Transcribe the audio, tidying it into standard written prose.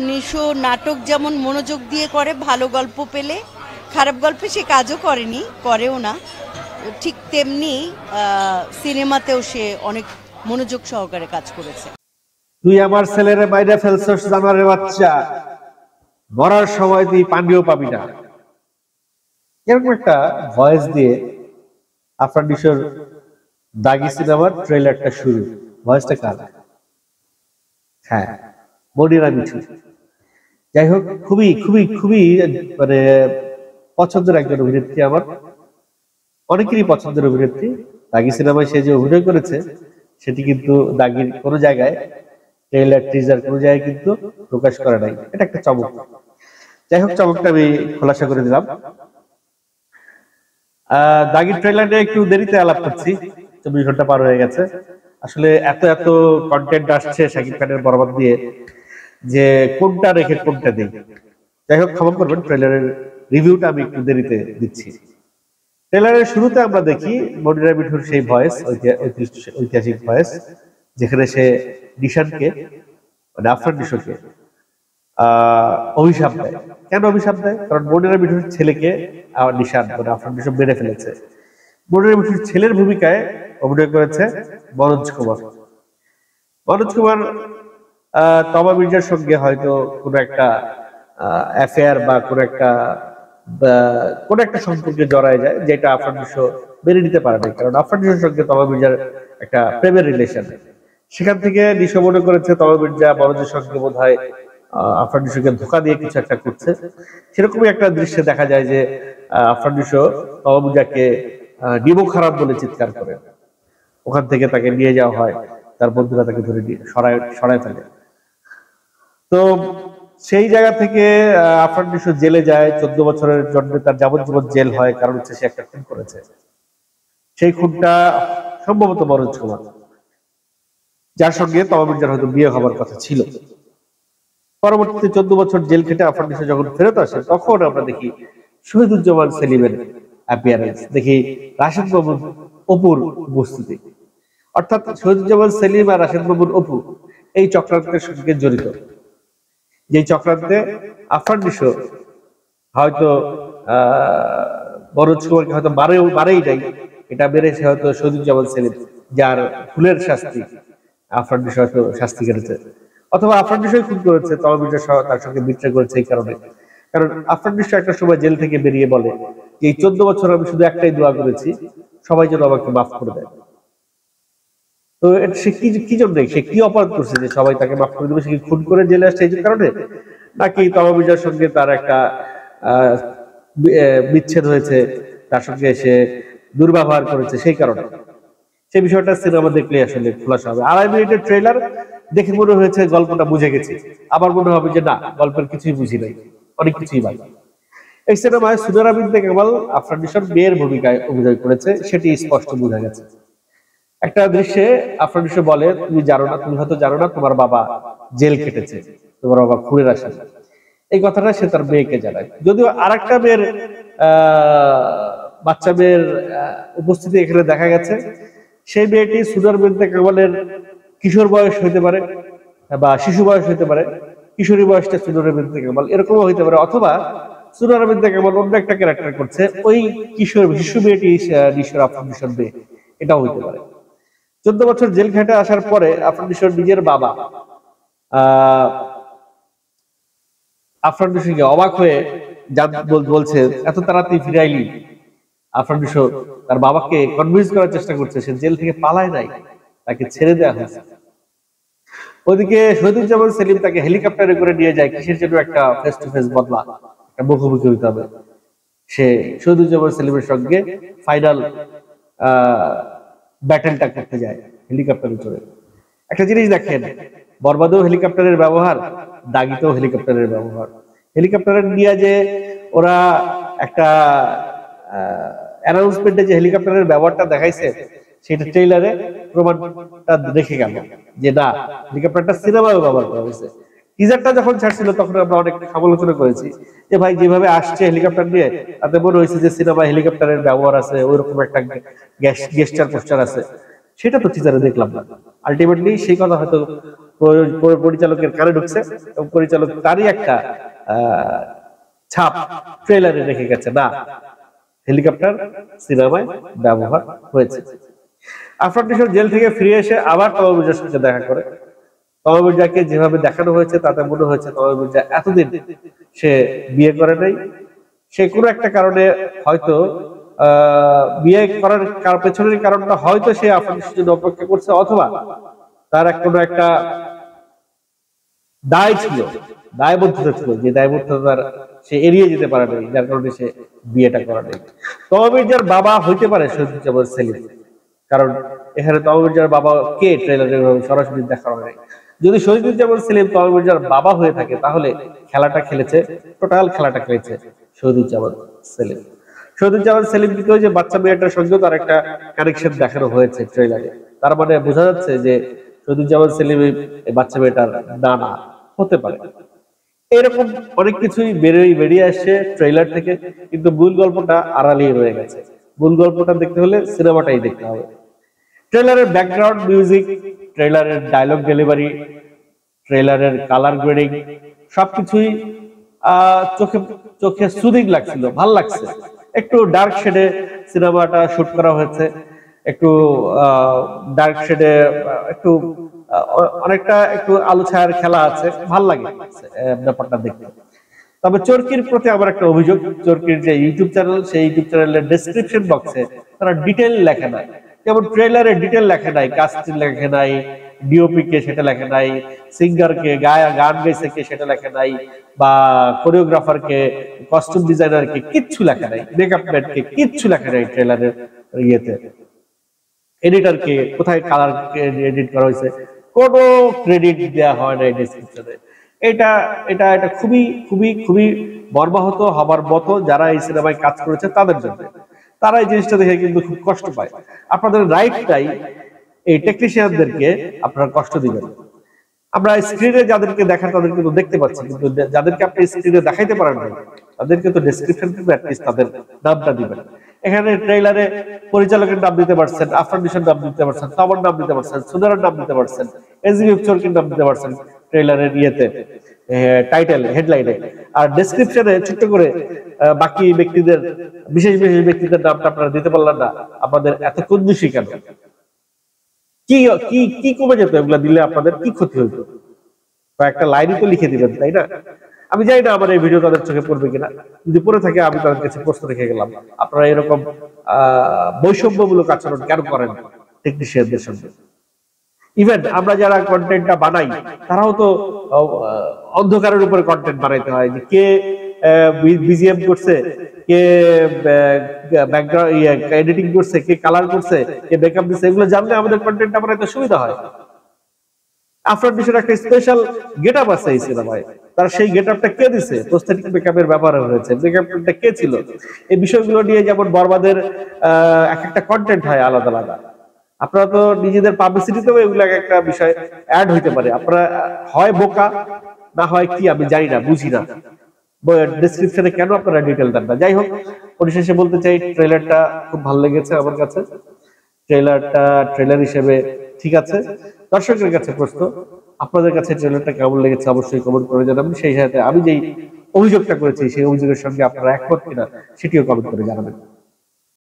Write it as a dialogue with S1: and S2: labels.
S1: নিশো নাটক যেমন মনোযোগ দিয়ে করে, ভালো গল্প পেলে, খারাপ গল্পে সে কাজও করেনি, করেও না, ঠিক তেমনি সিনেমাতেও সে অনেক মনোযোগ সহকারে কাজ করেছে।
S2: তুই আমার ছেলেরে বাইরে ফেলছস জানোয়ারের বাচ্চা, মরার সময় তুই পানিও পাবি না, এরকম একটা ভয়েস দিয়ে আফরান নিশোর দাগি সিনেমার ট্রেলারটা শুরু। ভয়েসটা কার? হ্যাঁ, মনিরা মিঠু। যাই হোক, খুবই খুবই খুবই মানে পছন্দের একজন অভিনেত্রী আমার, অনেকেরই পছন্দের অভিনেত্রী। দাগি সিনেমায় সে যে অভিনয় করেছে সেটি কিন্তু দাগির কোনো জায়গায় ট্রেলার টিজার কোনো জায়গায় কিন্তু প্রকাশ করা নাই। এটা একটা চমক। যাই হোক, চমকটা আমি খোলাসা করে দিলাম। দাগির ট্রেলার নিয়ে একটু দেরিতে আলাপ করছি, 24 ঘন্টা পার হয়ে গেছে। আসলে এত এত কন্টেন্ট আসছে শাকিব খানের বরবাদ দিয়ে যে কোনটা রেখে কোনটা দিই। যাই হোক, ক্ষমা করবেন, ট্রেলারের রিভিউটা আমি একটু দেরিতে দিচ্ছি। ট্রেলারের শুরুতে আমরা দেখি মনিরা মিঠুর সেই ভয়েস, ঐতিহাসিক ভয়েস, যেখানে সে নিশানকে মানে আফরান নিশোকে অভিশাপ দেয়। কেন অভিশাপ দেয়? কারণ মনিরা মিঠুর ছেলেকে নিশান মানে আফরান নিশো মেরে ফেলেছে। মনিরা মিঠুর ছেলের ভূমিকায় অভিনয় করেছে মনোজ কুমার। মনোজ কুমার তমা মির্জার সঙ্গে হয়তো কোনো একটা অ্যাফেয়ার বা কোনো একটা সম্পর্কে জড়ায় যায়, যেটা আফরান নিশো মেনে নিতে পারে না। কারণ আফরান নিশোর সঙ্গে তমা মির্জার একটা প্রেমের রিলেশন। সেখান থেকে নিশো মনে করেছে তমা মির্জা মনোজের সঙ্গে বোধ হয় আফরান নিশোকে ধোঁকা দিয়ে কিছু একটা করছে। সেরকমই একটা দৃশ্যে দেখা যায় যে আফরান নিশো তমা মির্জাকে নিমো খারাপ বলে চিৎকার করে। ওখান থেকে তাকে নিয়ে যাওয়া হয়, তার বন্ধুরা তাকে ধরে নিয়ে সরায় ফেলে। তো সেই জায়গা থেকে আফরান নিশো জেলে যায়। 14 বছরের জন্য তার যাবজ্জীবন জেল হয়, কারণ হচ্ছে সে একটা খুন করেছে। সেই খুনটা সম্ভবত মনোজ কুমার, যার সঙ্গে তমা মির্জার হয়তো বিয়ে হবার কথা ছিল। পরবর্তীতে 14 বছর জেল খেটে আফরান নিশো যখন ফেরত আসে, তখন আমরা দেখি শহীদুজ্জামান সেলিমের অ্যাপিয়ারেন্স, দেখি রাশেদ বাবুর অপুর উপস্থিতি। অর্থাৎ শহীদুজ্জামান সেলিম আর রাশেদ বাবুর অপু এই চক্রান্তের সঙ্গে জড়িত। যে চক্রান্তে আফরান নিশো হয়তো মনোজ কুমারকে হয়তো মারেই নাই, এটা মেরেছে হয়তো শহীদুজ্জামান সেলিম, যার ভুলের শাস্তি আফরান নিশো হয়তো শাস্তি কেটেছে। অথবা আফরান নিশোই খুন করেছে, তমা মির্জা তার সঙ্গে বিট্রে করেছে এই কারণে। কারণ আফরান নিশো একটা সময় জেল থেকে বেরিয়ে বলে যে এই 14 বছর আমি শুধু একটাই দোয়া করেছি, সবাই যেন আমাকে মাফ করে দেয়। তো সে কি জন্য, সে কি অপরাধ করছে যে সবাই তাকে মাফ করে দেবে? সে কি খুন করে জেলে আসছে এই কারণে, নাকি তমা মির্জার সঙ্গে তার একটা বিচ্ছেদ হয়েছে, তার সঙ্গে সে দুর্ব্যবহার করেছে সেই কারণে? সেই বিষয়টা সিনেমা দেখলে আসলে খোলাসা হবে। 2.5 মিনিটের ট্রেলার দেখে মনে হয়েছে গল্পটা বুঝে গেছি, আবার মনে হবে যে না, গল্পের কিছুই বুঝি নাই, অনেক কিছুই বাকি। এই সিনেমায় সুনেরা বিনতে কামাল আফরান নিশোর মেয়ের ভূমিকায় অভিনয় করেছে, সেটি স্পষ্ট বোঝা গেছে। একটা দৃশ্যে আফরান নিশো বলে, তুমি হয়তো জানো না তোমার বাবা জেল কেটেছে, তোমার বাবা খুনের আসামি। এই কথাটা সে তার মেয়েকে জানায়। যদিও আরেকটা মেয়ের বাচ্চা মেয়ের উপস্থিতি এখানে দেখা গেছে। সেই মেয়েটি সুনার বিনতে কামালের কিশোর বয়স হইতে পারে বা শিশু বয়স হইতে পারে, কিশোরী বয়সটা সুনার বিনতে কামাল এরকমও হইতে পারে, অথবা সুনার বিনতে কামাল অন্য একটা ক্যারেক্টার করছে, ওই শিশু মেয়েটি নিশোর আফরান নিশোর মেয়ে, এটাও হইতে পারে। 14 বছর জেল খেটে আসার পরে আফরান নিশোর নিজের বাবা আফরান নিশোকে অবাক হয়ে বলছে, এত তাড়াতাড়ি ফিরাইলি? আফরান নিশো তার বাবাকে কনভিন্স করার চেষ্টা করছে সে জেল থেকে পালায় নাই, তাকে ছেড়ে দেওয়া হয়েছে। ওইদিকে শহীদুজ্জামান সেলিম তাকে হেলিকপ্টারে করে নিয়ে যায়, কিসের জন্য? একটা ফেস টু ফেস বদলা, একটা মুখোমুখি হইতে হবে। সে শহীদুজ্জামান সেলিমের সঙ্গে ফাইনাল ব্যাটেলটা করতে যায় হেলিকপ্টারে চড়ে। একটা জিনিস দেখেন, বরবাদেও হেলিকপ্টারের ব্যবহার, দাগিতেও হেলিকপ্টারের ব্যবহার। হেলিকপ্টারের নিয়ে যে ওরা একটা অ্যানাউন্সমেন্টে যে হেলিকপ্টারের ব্যবহারটা দেখাইছে, সেটা ট্রেইলারে প্রমাণটা দেখে গেল যে না, হেলিকপ্টারটা সিনেমায় ব্যবহার করা হয়েছে। টিজারটা যখন ছাড়ছিল তখন আমরা অনেক সমালোচনা করেছি যে ভাই যেভাবে আসছে হেলিকপ্টার নিয়ে, তাতে মনে হয়েছে যে সিনেমায় হেলিকপ্টারের ব্যবহার আছে, ওইরকম একটা গেস্টার পোস্টার আছে। সেটা তো টিজারে দেখলাম না। আলটিমেটলি সেই কথা হয়তো পরিচালকের কানে ঢুকছে এবং পরিচালক তারই একটা ছাপ ট্রেলারে রেখে গেছে, না হেলিকপ্টার সিনেমায় ব্যবহার হয়েছে। আফরান নিশো জেল থেকে ফিরে এসে আবার তমা মির্জার সাথে দেখা করে। তমা মির্জাকে যেভাবে দেখানো হয়েছে তাতে মনে হয়েছে তমা মির্জা এতদিন সে বিয়ে করে নাই, সে কোনো একটা কারণে হয়তো বিয়ে করার পেছনের কারণটা হয়তো সে আফরান নিশোর জন্য অপেক্ষা করছে, অথবা তার কোনো একটা দায় ছিল, দায়বদ্ধতা ছিল, যে দায়বদ্ধতার সে এড়িয়ে যেতে পারে নাই, যার কারণে সে বিয়েটা করা নেই। তমা মির্জার বাবা হইতে পারে শহীদুজ্জামান সেলিম, কারণ এখানে তমা মির্জার বাবা কে ট্রেলারে সরাসরি দেখানো হয়। যদি শহীদুজ্জামান সেলিম তমা মির্জার বাবা হয়ে থাকে তাহলে টোটাল খেলাটা খেলেছে শহীদুজ্জামান সেলিম। শহীদুজ্জামান সেলিম কিন্তু ওই যে বাচ্চা মেয়েটার সঙ্গে তার একটা কানেকশন দেখানো হয়েছে ট্রেলারে, তার মানে বোঝা যাচ্ছে যে শহীদুজ্জামান সেলিম এই বাচ্চা মেয়েটার নানা হতে পারে। এরকম অনেক কিছুই বেরিয়ে আসছে ট্রেলার থেকে, কিন্তু মূল গল্পটা আড়ালেই রয়ে গেছে। মূল গল্পটা দেখতে হলে সিনেমাটাই দেখতে হবে। ট্রেলারের ব্যাকগ্রাউন্ড মিউজিক, ট্রেলারের ডায়লগ ডেলিভারি, ট্রেলারের কালার গ্রেডিং সবকিছুই চোখে সুদিং লাগছিল, ভাল লাগছে। একটু ডার্ক শেডে সিনেমাটা শুট করা হয়েছে, একটু ডার্ক শেডে একটু অনেকটা একটু আলো ছায়ার খেলা আছে, ভাল লাগে ব্যাপারটা দেখতে। তবে চরকির প্রতি আমার একটা অভিযোগ, চরকির যে ইউটিউব চ্যানেল, সেই ইউটিউব চ্যানেলের ডেসক্রিপশন বক্সে তারা ডিটেল লেখে নাই, যেমন ট্রেলারে ডিটেল লেখে নাই, কাস্ট লেখে নাই, ডিওপি কে সেটা লেখে নাই, সিঙ্গার কে গান গাইছে কে সেটা লেখে নাই, বা কোরিওগ্রাফার কে, কস্টিউম ডিজাইনার কে কিচ্ছু লেখে নাই, মেকআপ ম্যান কে কিচ্ছু লেখে নাই ট্রেলারের ইয়েতে। এডিটর কে, কোথায় কালার এডিট করা হয়েছে, কোনো ক্রেডিট দেওয়া হয় না ডেসক্রিপশনে। এটা এটা এটা খুবই খুবই খুবই মর্মাহত হবার মতো যারা এই সিনেমায় কাজ করেছে তাদের জন্য। তারা এই জিনিসটা দেখে কিন্তু খুব কষ্ট পায়। আপনাদের রাইটটাই এই টেকনিশিয়ানদেরকে আপনারা কষ্ট দিবেন। আমরা স্ক্রিনে যাদেরকে দেখান তাদেরকে তো দেখতে পাচ্ছি, কিন্তু যাদেরকে আপনি স্ক্রিনে দেখাইতে পারেন না তাদেরকে তো ডেসক্রিপশন থেকে অ্যাটলিস্ট তাদের নামটা দিবেন। এখানে ট্রেইলারে পরিচালকের নাম দিতে পারছেন, আফরান নিশোর নাম দিতে পারছেন, তমার নাম দিতে পারছেন, সুনারের নাম দিতে পারছেন, এসবিএফ চরকির নাম দিতে পারছেন ট্রেইলারের ইয়েতে, টাইটেল হেডলাইনে। আর ডেসক্রিপশনে ছোট্ট করে বাকি ব্যক্তিদের, বিশেষ বিশেষ ব্যক্তিদের নামটা আপনারা দিতে পারলেন না। আপনাদের এত কঞ্জুসি কেন? কি কি কি কমে যেত এগুলা দিলে? আপনাদের কি ক্ষতি হইতো? একটা লাইনই তো লিখে দিবেন, তাই না? আমি জানি না আমার এই ভিডিও তাদের চোখে পড়বে কিনা, যদি পড়ে থাকে আমি তাদের কাছে প্রশ্ন রেখে গেলাম, আপনারা এরকম বৈষম্যমূলক আচরণ কেন করেন টেকনিশিয়ানদের সঙ্গে? ইভেন আমরা যারা কন্টেন্টটা বানাই তারাও তো অন্ধকারের উপরে কন্টেন্ট বানাইতে হয়, যে কে বিজিএম করছে, কে ব্যাকগ্রাউন্ড এডিটিং করছে, কে কালার করছে, কে মেকআপ দিচ্ছে, এগুলো জানলে আমাদের কন্টেন্টটা বানাইতে সুবিধা হয়। আফরান নিশোর একটা স্পেশাল গেটআপ আছে এই সিনেমায়, তার সেই গেটআপটা কে দিছে, প্রস্থেটিক মেকআপের ব্যবহার হয়েছে, মেকআপটা কে ছিল, এই বিষয়গুলো নিয়ে যেমন বরবাদের এক একটা কন্টেন্ট হয় আলাদা আলাদা। আপনারা তো নিজেদের পাবলিসিটিতেও এগুলো একটা বিষয় অ্যাড হইতে পারে। আপনারা হয় বোকা, না হয় কি আমি জানি না, বুঝি না, ডেসক্রিপশনে কেন আপনারা ডিটেল দেন না। যাই হোক, পরিশেষে বলতে চাই ট্রেলারটা খুব ভালো লেগেছে আমার কাছে। ট্রেলার হিসেবে ঠিক আছে। দর্শকের কাছে প্রশ্ন, আপনাদের কাছে ট্রেলারটা কেমন লেগেছে অবশ্যই কমেন্ট করে জানাবেন। সেই সাথে আমি যেই অভিযোগটা করেছি সেই অভিযোগের সঙ্গে আপনারা একমত কিনা সেটিও কমেন্ট করে জানাবেন।